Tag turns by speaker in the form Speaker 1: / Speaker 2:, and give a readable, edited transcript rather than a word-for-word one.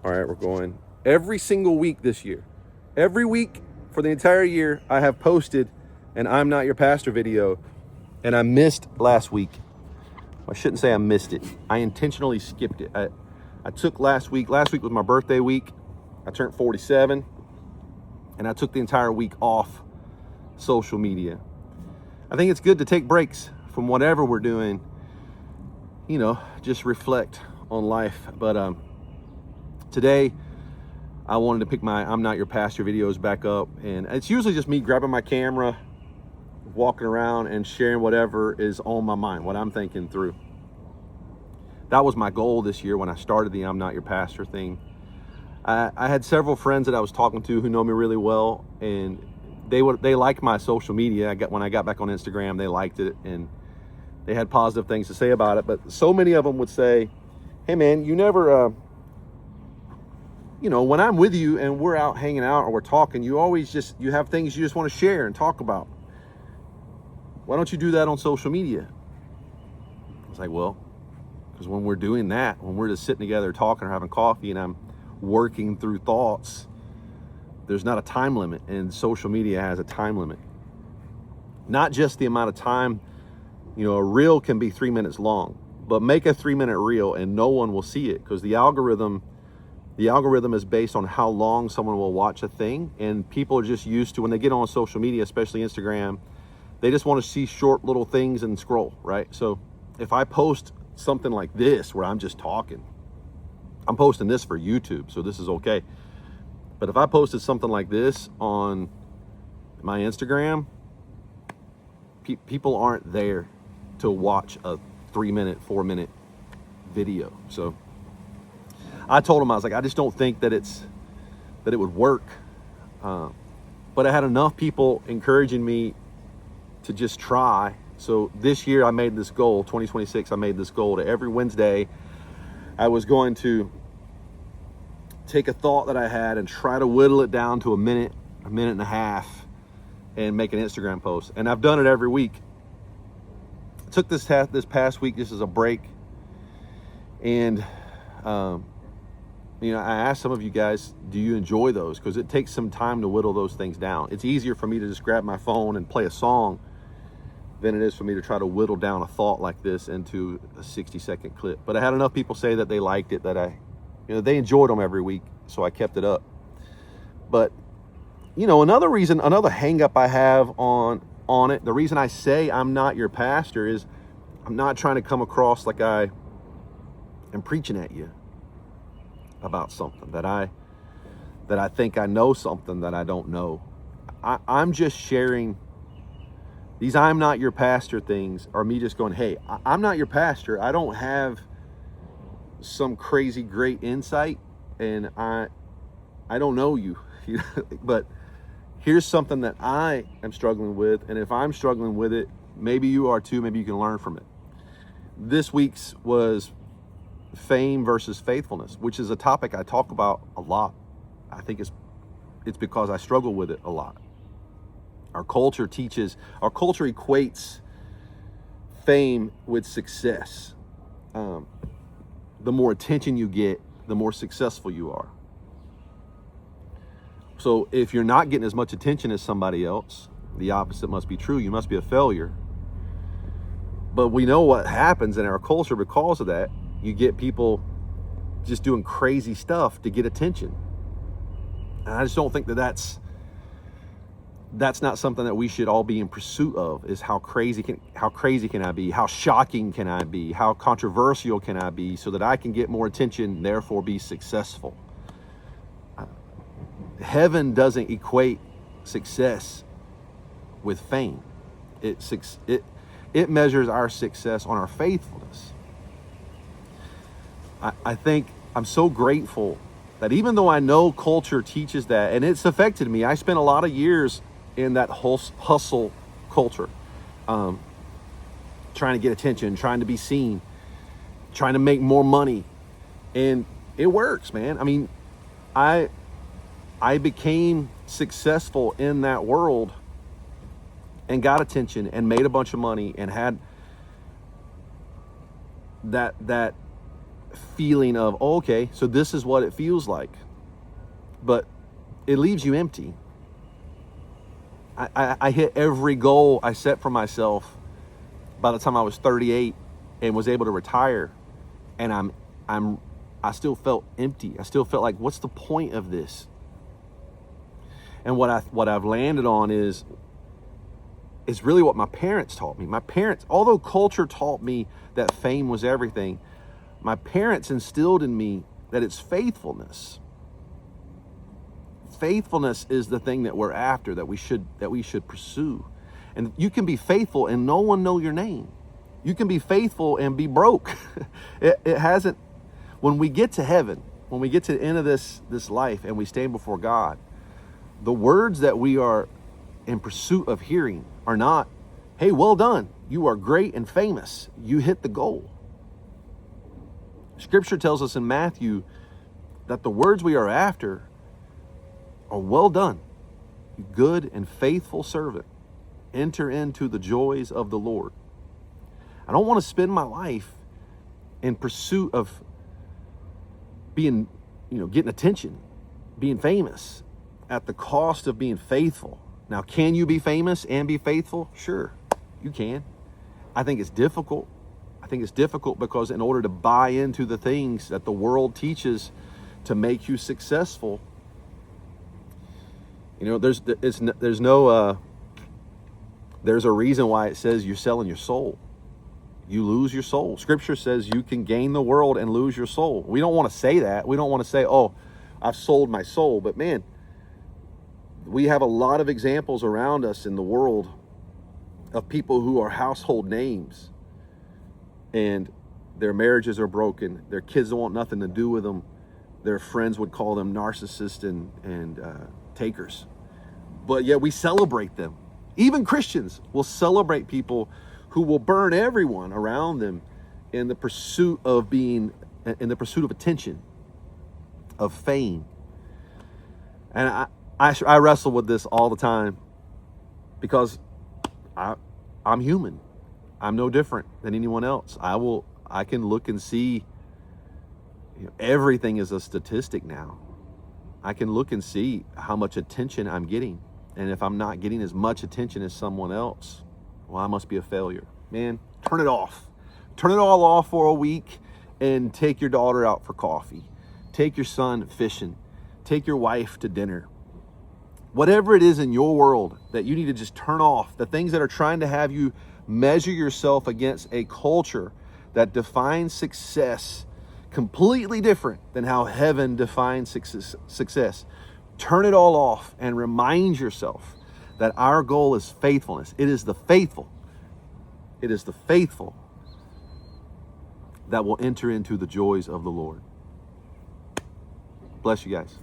Speaker 1: All right, we're going every single week this year. Every week for the entire year, I have posted an I'm Not Your Pastor video, and I missed last week. I shouldn't say I missed it. I intentionally skipped it. I took last week. Last week was my birthday week. I turned 47, and I took the entire week off social media. I think it's good to take breaks from whatever we're doing, you know, just reflect on life. But today, I wanted to pick my I'm Not Your Pastor videos back up, and it's usually just me grabbing my camera, walking around and sharing whatever is on my mind, what I'm thinking through. That was my goal this year when I started the I'm Not Your Pastor thing. I had several friends that I was talking to who know me really well, and they liked my social media. When I got back on Instagram, they liked it and they had positive things to say about it. But so many of them would say, "Hey man, you never, when I'm with you and we're out hanging out or we're talking, you have things you just want to share and talk about. Why don't you do that on social media?" I was like, well, because when we're doing that, when we're just sitting together talking or having coffee and I'm working through thoughts, there's not a time limit, and social media has a time limit. Not just the amount of time, a reel can be 3 minutes long, but make a 3-minute reel and no one will see it, because the algorithm is based on how long someone will watch a thing, and people are just used to, when they get on social media, especially Instagram, they just want to see short little things and scroll, right? So if I post something like this where I'm just talking, I'm posting this for YouTube, so this is okay. But if I posted something like this on my Instagram, people aren't there to watch a 3-minute, 4-minute video. So I told him, I was like, I just don't think that it would work. But I had enough people encouraging me to just try. So this year I made this goal, 2026, I made this goal to every Wednesday, I was going to take a thought that I had and try to whittle it down to a minute and a half, and make an Instagram post. And I've done it every week. I took this past week just as a break. And, I asked some of you guys, do you enjoy those? Because it takes some time to whittle those things down. It's easier for me to just grab my phone and play a song than it is for me to try to whittle down a thought like this into a 60-second clip. But I had enough people say that they liked it, that they enjoyed them every week, so I kept it up. But, another hang up I have on it, the reason I say I'm not your pastor is I'm not trying to come across like I am preaching at you about something, that I think I know something that I don't know. I'm just sharing. These I'm not your pastor things are me just going, hey, I'm not your pastor. I don't have some crazy great insight, and I don't know you, but here's something that I am struggling with, and if I'm struggling with it, maybe you are too. Maybe you can learn from it. This week's was fame versus faithfulness, which is a topic I talk about a lot. I think it's because I struggle with it a lot. Our culture equates fame with success. The more attention you get, the more successful you are. So if you're not getting as much attention as somebody else, the opposite must be true. You must be a failure. But we know what happens in our culture because of that. You get people just doing crazy stuff to get attention. And I just don't think that's not something that we should all be in pursuit of, is how crazy can I be? How shocking can I be? How controversial can I be so that I can get more attention, therefore be successful? Heaven doesn't equate success with fame. It measures our success on our faithfulness. I think I'm so grateful that even though I know culture teaches that, and it's affected me, I spent a lot of years in that hustle culture, trying to get attention, trying to be seen, trying to make more money, and it works, man. I mean, I became successful in that world and got attention and made a bunch of money and had that feeling of, oh, okay, so this is what it feels like. But it leaves you empty. I hit every goal I set for myself by the time I was 38 and was able to retire, and I still felt empty. I still felt like, what's the point of this? And what I've landed on is really what my parents taught me. My parents, although culture taught me that fame was everything, my parents instilled in me that it's faithfulness. Faithfulness is the thing that we're after, that we should pursue. And you can be faithful and no one know your name. You can be faithful and be broke. It hasn't. When we get to heaven, when we get to the end of this life and we stand before God, the words that we are in pursuit of hearing are not, hey, well done, you are great and famous, you hit the goal. Scripture tells us in Matthew that the words we are after are, well done, good and faithful servant, enter into the joys of the Lord. I don't want to spend my life in pursuit of being, getting attention, being famous at the cost of being faithful. Now, can you be famous and be faithful? Sure, you can. I think it's difficult. I think it's difficult because in order to buy into the things that the world teaches to make you successful, there's a reason why it says you're selling your soul. You lose your soul. Scripture says you can gain the world and lose your soul. We don't want to say that. We don't want to say, oh, I've sold my soul. But man, we have a lot of examples around us in the world of people who are household names and their marriages are broken. Their kids don't want nothing to do with them. Their friends would call them narcissists and takers. But yet we celebrate them. Even Christians will celebrate people who will burn everyone around them in the pursuit of attention, of fame. And I wrestle with this all the time because I'm human. I'm no different than anyone else. I can look and see, everything is a statistic now. I can look and see how much attention I'm getting. And if I'm not getting as much attention as someone else, well, I must be a failure. Man, turn it off. Turn it all off for a week and take your daughter out for coffee. Take your son fishing. Take your wife to dinner. Whatever it is in your world that you need to just turn off, the things that are trying to have you measure yourself against a culture that defines success completely different than how heaven defines success. Turn it all off and remind yourself that our goal is faithfulness. It is the faithful that will enter into the joys of the Lord. Bless you guys.